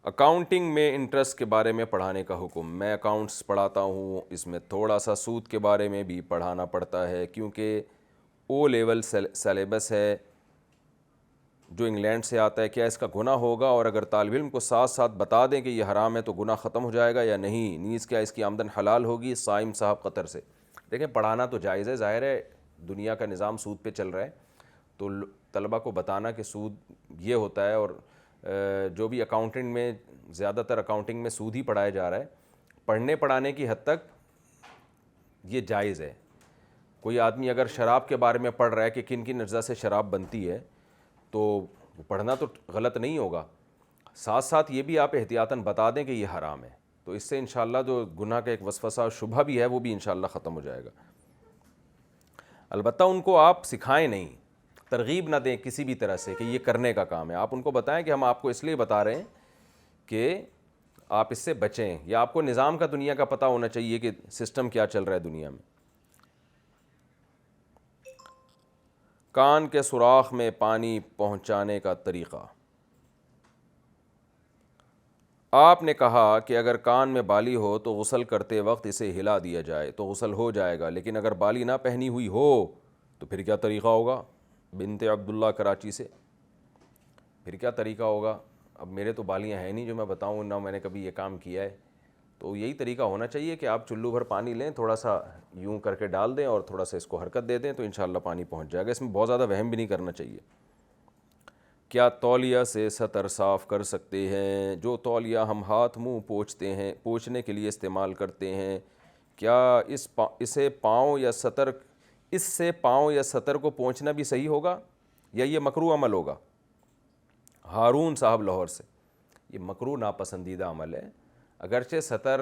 Accounting میں interest کے بارے میں پڑھانے کا حکم. میں اکاؤنٹس پڑھاتا ہوں, اس میں تھوڑا سا سود کے بارے میں بھی پڑھانا پڑتا ہے کیونکہ او لیول سلیبس ہے جو انگلینڈ سے آتا ہے. کیا اس کا گناہ ہوگا؟ اور اگر طالب علم کو ساتھ ساتھ بتا دیں کہ یہ حرام ہے تو گناہ ختم ہو جائے گا یا نہیں؟ نیز کیا اس کی آمدن حلال ہوگی؟ صائم صاحب قطر سے. دیکھیں, پڑھانا تو جائز ہے, ظاہر ہے دنیا کا نظام سود پہ چل رہا ہے, تو طلبہ کو بتانا کہ سود یہ ہوتا ہے. اور جو بھی اکاؤنٹنٹ میں زیادہ تر اکاؤنٹنگ میں سود ہی پڑھایا جا رہا ہے, پڑھنے پڑھانے کی حد تک یہ جائز ہے. کوئی آدمی اگر شراب کے بارے میں پڑھ رہا ہے کہ کن کن اجزاء سے شراب بنتی ہے تو پڑھنا تو غلط نہیں ہوگا, ساتھ ساتھ یہ بھی آپ احتیاطاً بتا دیں کہ یہ حرام ہے, تو اس سے انشاءاللہ جو گناہ کا ایک وسوسہ اور شبہ بھی ہے وہ بھی انشاءاللہ ختم ہو جائے گا. البتہ ان کو آپ سکھائیں نہیں, ترغیب نہ دیں کسی بھی طرح سے کہ یہ کرنے کا کام ہے. آپ ان کو بتائیں کہ ہم آپ کو اس لیے بتا رہے ہیں کہ آپ اس سے بچیں, یا آپ کو نظام کا دنیا کا پتہ ہونا چاہیے کہ سسٹم کیا چل رہا ہے دنیا میں. کان کے سوراخ میں پانی پہنچانے کا طریقہ. آپ نے کہا کہ اگر کان میں بالی ہو تو غسل کرتے وقت اسے ہلا دیا جائے تو غسل ہو جائے گا, لیکن اگر بالی نہ پہنی ہوئی ہو تو پھر کیا طریقہ ہوگا؟ بنت عبداللہ کراچی سے. پھر کیا طریقہ ہوگا؟ اب میرے تو بالیاں ہیں نہیں جو میں بتاؤں, نہ میں نے کبھی یہ کام کیا ہے, تو یہی طریقہ ہونا چاہیے کہ آپ چلو بھر پانی لیں, تھوڑا سا یوں کر کے ڈال دیں اور تھوڑا سا اس کو حرکت دے دیں تو انشاءاللہ پانی پہنچ جائے گا. اس میں بہت زیادہ وہم بھی نہیں کرنا چاہیے. کیا تولیہ سے سطر صاف کر سکتے ہیں؟ جو تولیہ ہم ہاتھ منہ پوچھنے کے لیے استعمال کرتے ہیں, کیا اسے پاؤں یا سطر کو پوچھنا بھی صحیح ہوگا یا یہ مکروہ عمل ہوگا؟ ہارون صاحب لاہور سے. یہ مکروہ ناپسندیدہ عمل ہے. اگرچہ سطر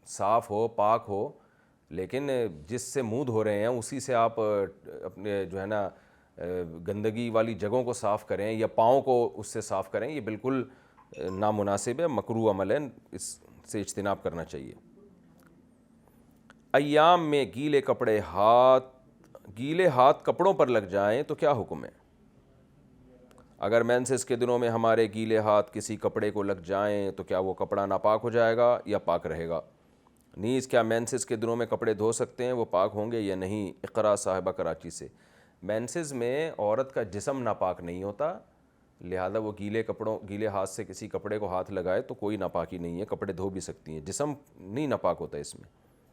صاف ہو, پاک ہو, لیکن جس سے منہ دھو رہے ہیں اسی سے آپ اپنے جو ہے نا گندگی والی جگہوں کو صاف کریں یا پاؤں کو اس سے صاف کریں, یہ بالکل نامناسب ہے, مکروہ عمل ہے, اس سے اجتناب کرنا چاہیے. ایام میں گیلے ہاتھ کپڑوں پر لگ جائیں تو کیا حکم ہے؟ اگر مینسس کے دنوں میں ہمارے گیلے ہاتھ کسی کپڑے کو لگ جائیں تو کیا وہ کپڑا ناپاک ہو جائے گا یا پاک رہے گا؟ نیز کیا مینسس کے دنوں میں کپڑے دھو سکتے ہیں, وہ پاک ہوں گے یا نہیں؟ اقرا صاحبہ کراچی سے. مینسز میں عورت کا جسم ناپاک نہیں ہوتا, لہذا وہ گیلے ہاتھ سے کسی کپڑے کو ہاتھ لگائے تو کوئی ناپاکی نہیں ہے, کپڑے دھو بھی سکتی ہیں, جسم نہیں ناپاک ہوتا اس میں.